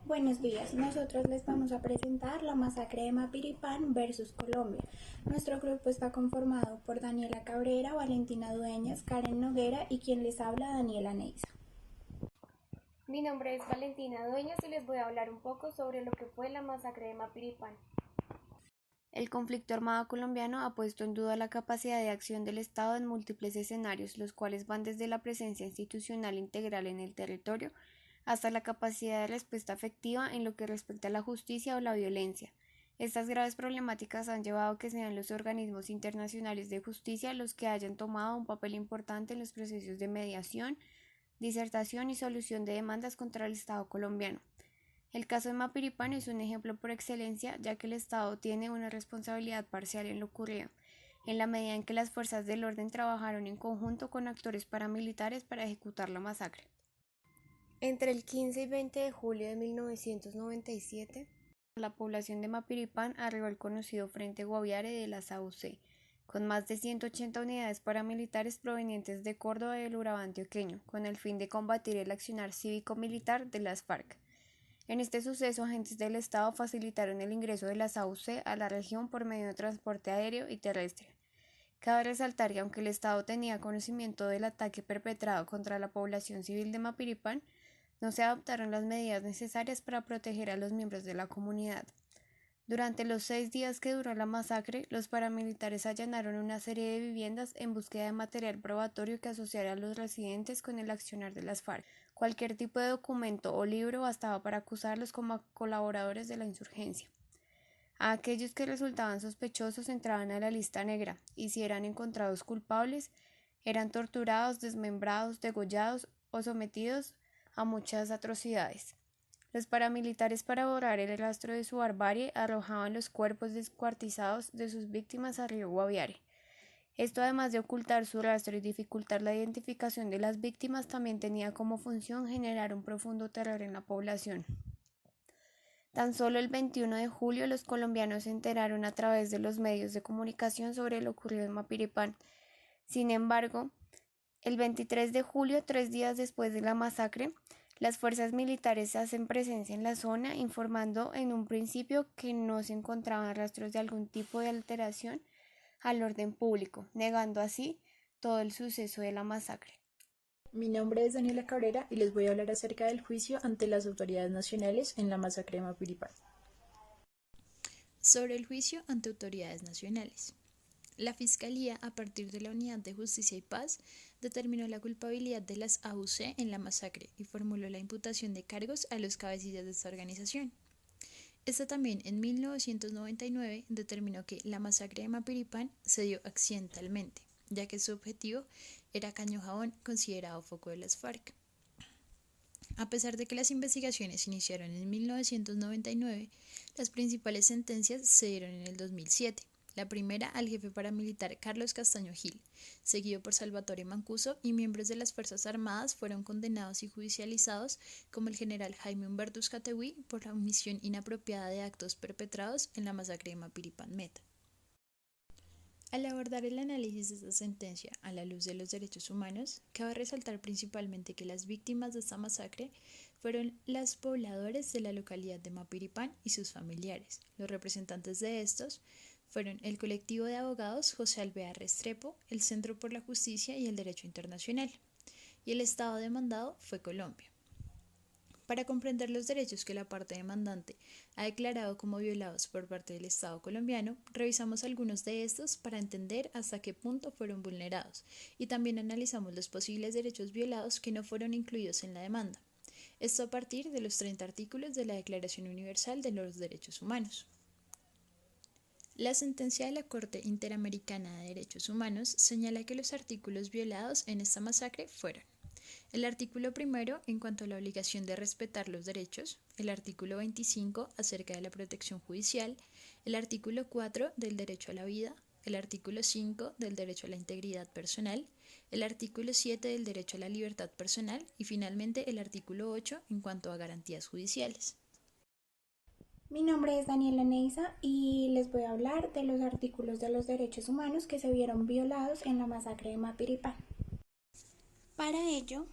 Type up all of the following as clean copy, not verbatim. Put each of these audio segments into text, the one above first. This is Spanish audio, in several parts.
Buenos días, nosotros les vamos a presentar la masacre de Mapiripán versus Colombia. Nuestro grupo está conformado por Daniela Cabrera, Valentina Dueñas, Karen Noguera y quien les habla, Daniela Neiza. Mi nombre es Valentina Dueñas y les voy a hablar un poco sobre lo que fue la masacre de Mapiripán. El conflicto armado colombiano ha puesto en duda la capacidad de acción del Estado en múltiples escenarios, los cuales van desde la presencia institucional integral en el territorio hasta la capacidad de respuesta efectiva en lo que respecta a la justicia o la violencia. Estas graves problemáticas han llevado a que sean los organismos internacionales de justicia los que hayan tomado un papel importante en los procesos de mediación, disertación y solución de demandas contra el Estado colombiano. El caso de Mapiripán es un ejemplo por excelencia, ya que el Estado tiene una responsabilidad parcial en lo ocurrido, en la medida en que las fuerzas del orden trabajaron en conjunto con actores paramilitares para ejecutar la masacre. Entre el 15 y 20 de julio de 1997, la población de Mapiripán arribó al conocido Frente Guaviare de la SAUC, con más de 180 unidades paramilitares provenientes de Córdoba y del Urabá antioqueño, con el fin de combatir el accionar cívico-militar de las FARC. En este suceso, agentes del Estado facilitaron el ingreso de la SAUC a la región por medio de transporte aéreo y terrestre. Cabe resaltar que aunque el Estado tenía conocimiento del ataque perpetrado contra la población civil de Mapiripán, no se adoptaron las medidas necesarias para proteger a los miembros de la comunidad. Durante los 6 días que duró la masacre, los paramilitares allanaron una serie de viviendas en búsqueda de material probatorio que asociara a los residentes con el accionar de las FARC. Cualquier tipo de documento o libro bastaba para acusarlos como colaboradores de la insurgencia. A aquellos que resultaban sospechosos entraban a la lista negra y si eran encontrados culpables, eran torturados, desmembrados, degollados o sometidos a muchas atrocidades. Los paramilitares, para borrar el rastro de su barbarie, arrojaban los cuerpos descuartizados de sus víctimas al río Guaviare. Esto, además de ocultar su rastro y dificultar la identificación de las víctimas, también tenía como función generar un profundo terror en la población. Tan solo el 21 de julio los colombianos se enteraron a través de los medios de comunicación sobre lo ocurrido en Mapiripán. Sin embargo, el 23 de julio, 3 días después de la masacre, las fuerzas militares hacen presencia en la zona, informando en un principio que no se encontraban rastros de algún tipo de alteración al orden público, negando así todo el suceso de la masacre. Mi nombre es Daniela Cabrera y les voy a hablar acerca del juicio ante las autoridades nacionales en la masacre de Mapiripán. Sobre el juicio ante autoridades nacionales. La Fiscalía, a partir de la Unidad de Justicia y Paz, determinó la culpabilidad de las AUC en la masacre y formuló la imputación de cargos a los cabecillas de esta organización. Esta también, en 1999, determinó que la masacre de Mapiripán se dio accidentalmente, ya que su objetivo era Caño Jabón, considerado foco de las FARC. A pesar de que las investigaciones se iniciaron en 1999, las principales sentencias se dieron en el 2007. La primera al jefe paramilitar Carlos Castaño Gil, seguido por Salvatore Mancuso, y miembros de las Fuerzas Armadas fueron condenados y judicializados, como el general Jaime Humberto Uzcategui, por la omisión inapropiada de actos perpetrados en la masacre de Mapiripán Meta. Al abordar el análisis de esta sentencia a la luz de los derechos humanos, cabe resaltar principalmente que las víctimas de esta masacre fueron los pobladores de la localidad de Mapiripán y sus familiares. Los representantes de estos fueron el colectivo de abogados José Alvear Restrepo, el Centro por la Justicia y el Derecho Internacional, y el Estado demandado fue Colombia. Para comprender los derechos que la parte demandante ha declarado como violados por parte del Estado colombiano, revisamos algunos de estos para entender hasta qué punto fueron vulnerados y también analizamos los posibles derechos violados que no fueron incluidos en la demanda. Esto a partir de los 30 artículos de la Declaración Universal de los Derechos Humanos. La sentencia de la Corte Interamericana de Derechos Humanos señala que los artículos violados en esta masacre fueron: el artículo primero en cuanto a la obligación de respetar los derechos, el artículo 25 acerca de la protección judicial, el artículo 4 del derecho a la vida, el artículo 5 del derecho a la integridad personal, el artículo 7 del derecho a la libertad personal y finalmente el artículo 8 en cuanto a garantías judiciales. Mi nombre es Daniela Neiza y les voy a hablar de los artículos de los derechos humanos que se vieron violados en la masacre de Mapiripán. Para ello,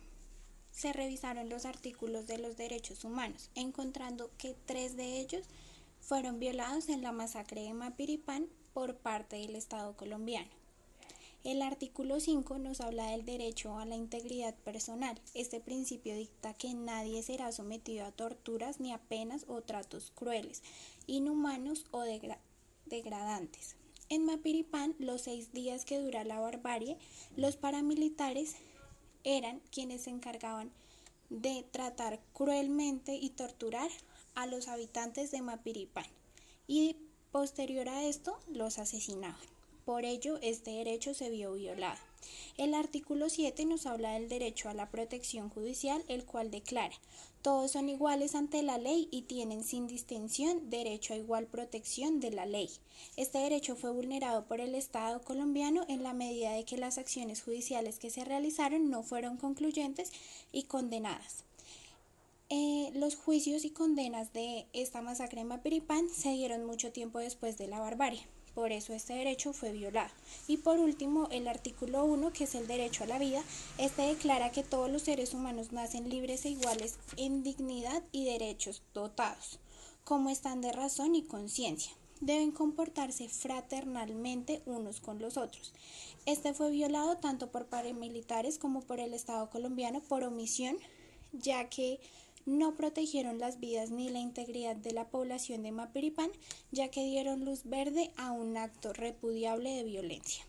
se revisaron los artículos de los derechos humanos, encontrando que 3 de ellos fueron violados en la masacre de Mapiripán por parte del Estado colombiano. El artículo 5 nos habla del derecho a la integridad personal. Este principio dicta que nadie será sometido a torturas ni a penas o tratos crueles, inhumanos o degradantes. En Mapiripán, los 6 días que dura la barbarie, los paramilitares eran quienes se encargaban de tratar cruelmente y torturar a los habitantes de Mapiripán y posterior a esto los asesinaban. Por ello, este derecho se vio violado. El artículo 7 nos habla del derecho a la protección judicial, el cual declara: todos son iguales ante la ley y tienen sin distinción derecho a igual protección de la ley. Este derecho fue vulnerado por el Estado colombiano en la medida de que las acciones judiciales que se realizaron no fueron concluyentes y condenadas. Los juicios y condenas de esta masacre en Mapiripán se dieron mucho tiempo después de la barbarie. Por eso este derecho fue violado. Y por último, el artículo 1, que es el derecho a la vida, este declara que todos los seres humanos nacen libres e iguales en dignidad y derechos dotados, como están de razón y conciencia. Deben comportarse fraternalmente unos con los otros. Este fue violado tanto por paramilitares como por el Estado colombiano por omisión, ya que no protegieron las vidas ni la integridad de la población de Mapiripán, ya que dieron luz verde a un acto repudiable de violencia.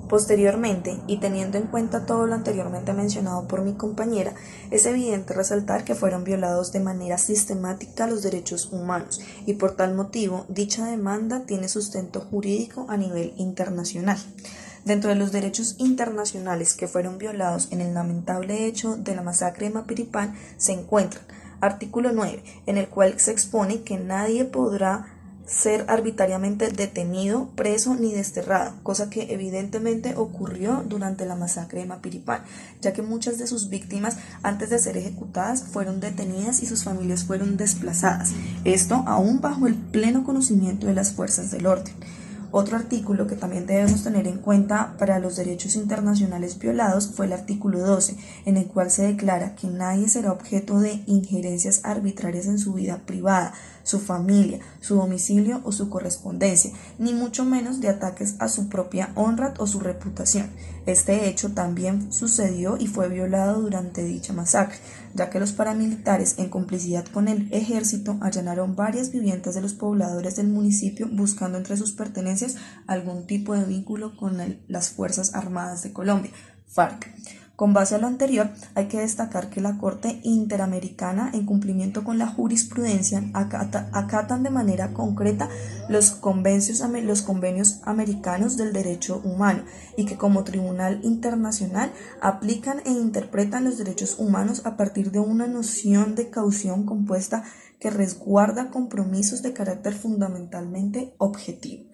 Posteriormente, y teniendo en cuenta todo lo anteriormente mencionado por mi compañera, es evidente resaltar que fueron violados de manera sistemática los derechos humanos y por tal motivo dicha demanda tiene sustento jurídico a nivel internacional. Dentro de los derechos internacionales que fueron violados en el lamentable hecho de la masacre de Mapiripán se encuentran artículo 9, en el cual se expone que nadie podrá ser arbitrariamente detenido, preso ni desterrado, cosa que evidentemente ocurrió durante la masacre de Mapiripán, ya que muchas de sus víctimas antes de ser ejecutadas fueron detenidas y sus familias fueron desplazadas, esto aún bajo el pleno conocimiento de las fuerzas del orden. Otro artículo que también debemos tener en cuenta para los derechos internacionales violados fue el artículo 12, en el cual se declara que nadie será objeto de injerencias arbitrarias en su vida privada, su familia, su domicilio o su correspondencia, ni mucho menos de ataques a su propia honra o su reputación. Este hecho también sucedió y fue violado durante dicha masacre, ya que los paramilitares, en complicidad con el ejército, allanaron varias viviendas de los pobladores del municipio buscando entre sus pertenencias algún tipo de vínculo con las Fuerzas Armadas de Colombia, FARC. Con base a lo anterior, hay que destacar que la Corte Interamericana, en cumplimiento con la jurisprudencia, acatan de manera concreta los convenios americanos del derecho humano y que como tribunal internacional aplican e interpretan los derechos humanos a partir de una noción de caución compuesta que resguarda compromisos de carácter fundamentalmente objetivo.